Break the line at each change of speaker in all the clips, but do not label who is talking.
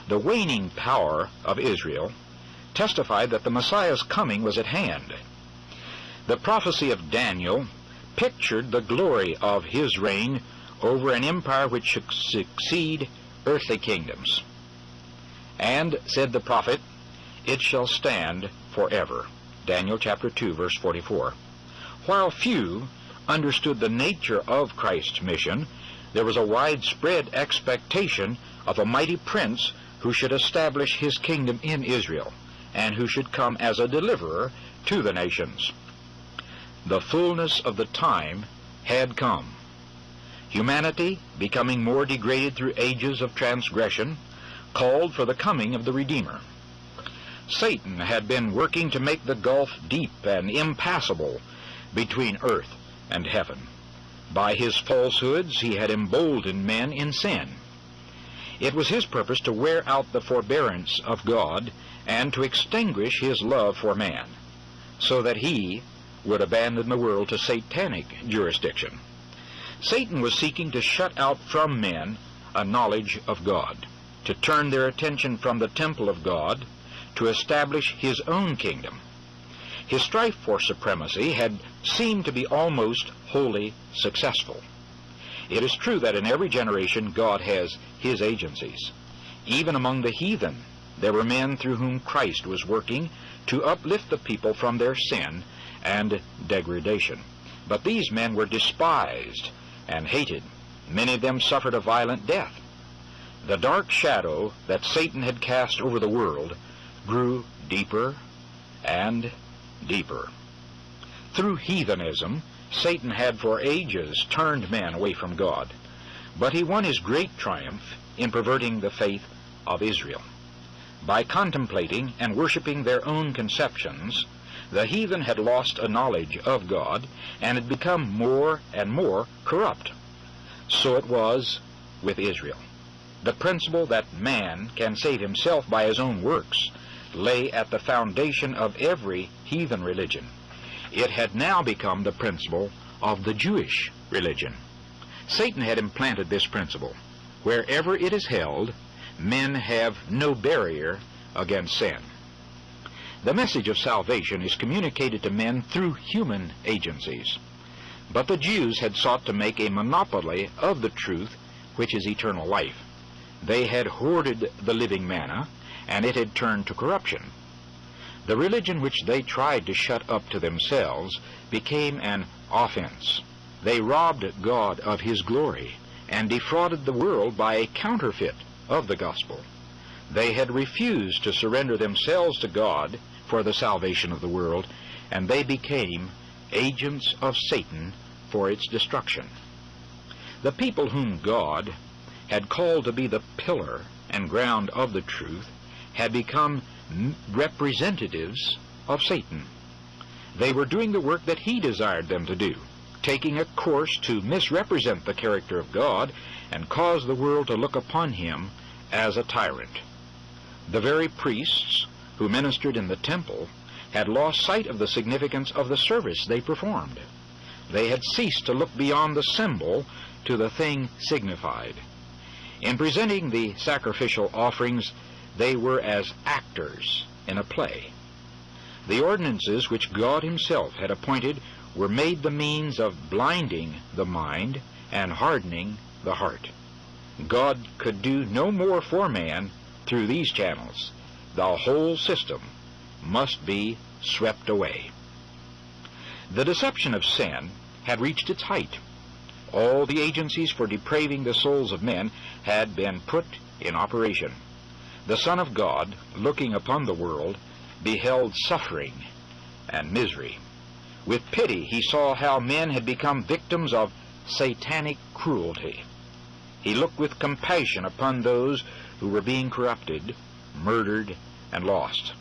The waning power of Israel testified that the Messiah's coming was at hand. The prophecy of Daniel pictured the glory of his reign over an empire which should succeed earthly kingdoms. And, said the prophet, it shall stand forever. Daniel chapter 2, verse 44. While few understood the nature of Christ's mission, there was a widespread expectation of a mighty prince who should establish his kingdom in Israel, and who should come as a deliverer to the nations. The fullness of the time had come. Humanity, becoming more degraded through ages of transgression, called for the coming of the Redeemer. Satan had been working to make the gulf deep and impassable between earth and heaven. By his falsehoods he had emboldened men in sin. It was his purpose to wear out the forbearance of God and to extinguish his love for man, so that he would abandon the world to satanic jurisdiction. Satan was seeking to shut out from men a knowledge of God, to turn their attention from the temple of God to establish his own kingdom. His strife for supremacy had seemed to be almost wholly successful. It is true that in every generation God has his agencies. Even among the heathen, there were men through whom Christ was working to uplift the people from their sin and degradation. But these men were despised and hated. Many of them suffered a violent death. The dark shadow that Satan had cast over the world grew deeper and deeper. Through heathenism, Satan had for ages turned men away from God, but he won his great triumph in perverting the faith of Israel. By contemplating and worshiping their own conceptions, the heathen had lost a knowledge of God and had become more and more corrupt. So it was with Israel. The principle that man can save himself by his own works lay at the foundation of every heathen religion. It had now become the principle of the Jewish religion. Satan had implanted this principle. Wherever it is held, men have no barrier against sin. The message of salvation is communicated to men through human agencies. But the Jews had sought to make a monopoly of the truth, which is eternal life. They had hoarded the living manna, and it had turned to corruption. The religion which they tried to shut up to themselves became an offense. They robbed God of his glory and defrauded the world by a counterfeit of the gospel. They had refused to surrender themselves to God for the salvation of the world, and they became agents of Satan for its destruction. The people whom God had called to be the pillar and ground of the truth had become representatives of Satan. They were doing the work that he desired them to do, taking a course to misrepresent the character of God and cause the world to look upon him as a tyrant. The very priests who ministered in the temple had lost sight of the significance of the service they performed. They had ceased to look beyond the symbol to the thing signified. In presenting the sacrificial offerings, they were as actors in a play. The ordinances which God himself had appointed were made the means of blinding the mind and hardening the heart. God could do no more for man through these channels. The whole system must be swept away. The deception of sin had reached its height. All the agencies for depraving the souls of men had been put in operation. The Son of God, looking upon the world, beheld suffering and misery. With pity he saw how men had become victims of satanic cruelty. He looked with compassion upon those who were being corrupted, murdered, and lost.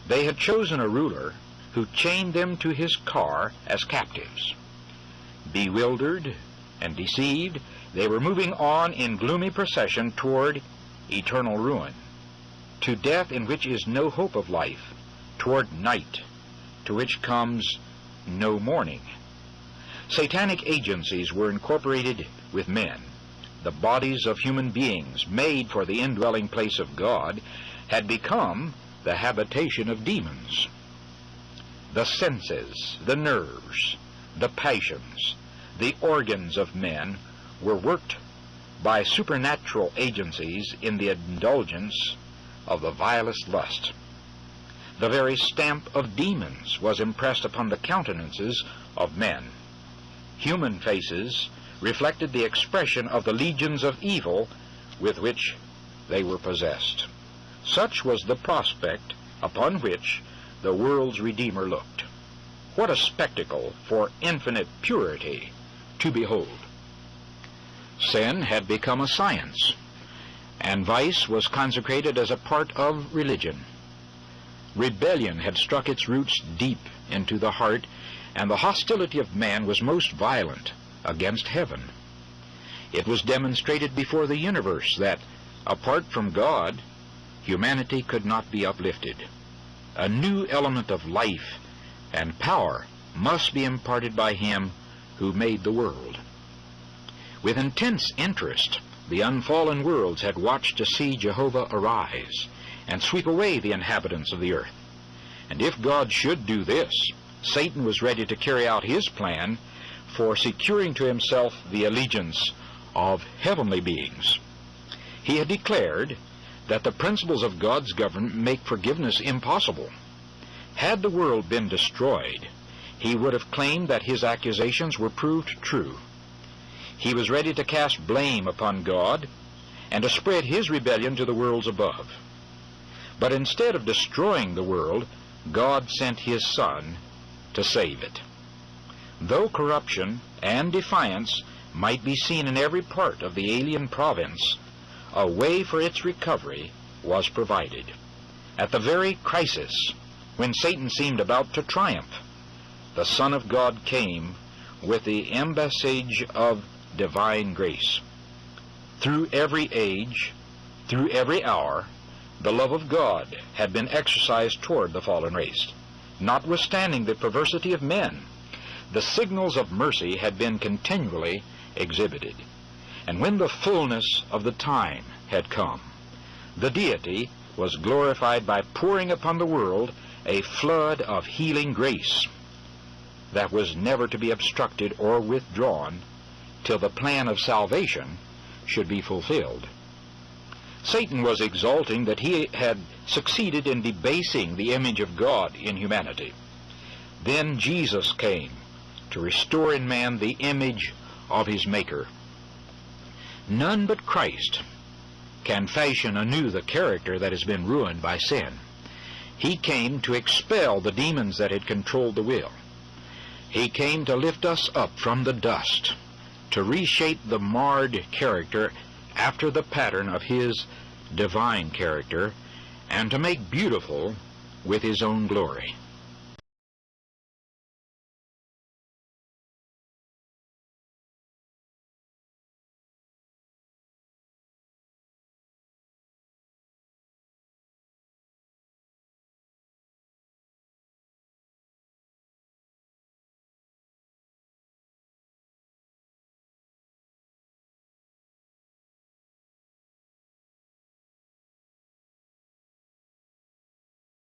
They had chosen a ruler who chained them to his car as captives. Bewildered and deceived, they were moving on in gloomy procession toward eternal ruin, to death in which is no hope of life, toward night, to which comes no morning. Satanic agencies were incorporated with men. the bodies of human beings made for the indwelling place of God, had become the habitation of demons. The senses, the nerves, the passions, the organs of men were worked by supernatural agencies in the indulgence of the vilest lust. The very stamp of demons was impressed upon the countenances of men. Human faces reflected the expression of the legions of evil with which they were possessed. Such was the prospect upon which the world's Redeemer looked. What a spectacle for infinite purity to behold! Sin had become a science, and vice was consecrated as a part of religion. Rebellion had struck its roots deep into the heart, and the hostility of man was most violent against heaven. It was demonstrated before the universe that, apart from God, humanity could not be uplifted. A new element of life and power must be imparted by Him who made the world. With intense interest, the unfallen worlds had watched to see Jehovah arise and sweep away the inhabitants of the earth. And if God should do this, Satan was ready to carry out his plan for securing to himself the allegiance of heavenly beings. He had declared that the principles of God's government make forgiveness impossible. Had the world been destroyed, he would have claimed that his accusations were proved true. He was ready to cast blame upon God and to spread his rebellion to the worlds above. But instead of destroying the world, God sent his Son to save it. Though corruption and defiance might be seen in every part of the alien province, a way for its recovery was provided. At the very crisis when Satan seemed about to triumph, the Son of God came with the embassage of divine grace. Through every age, through every hour, the love of God had been exercised toward the fallen race. Notwithstanding the perversity of men, the signals of mercy had been continually exhibited. And when the fullness of the time had come, the deity was glorified by pouring upon the world a flood of healing grace that was never to be obstructed or withdrawn till the plan of salvation should be fulfilled. Satan was exulting that he had succeeded in debasing the image of God in humanity. Then Jesus came to restore in man the image of his Maker. None but Christ can fashion anew the character that has been ruined by sin. He came to expel the demons that had controlled the will. He came to lift us up from the dust, to reshape the marred character after the pattern of his divine character, and to make beautiful with his own glory.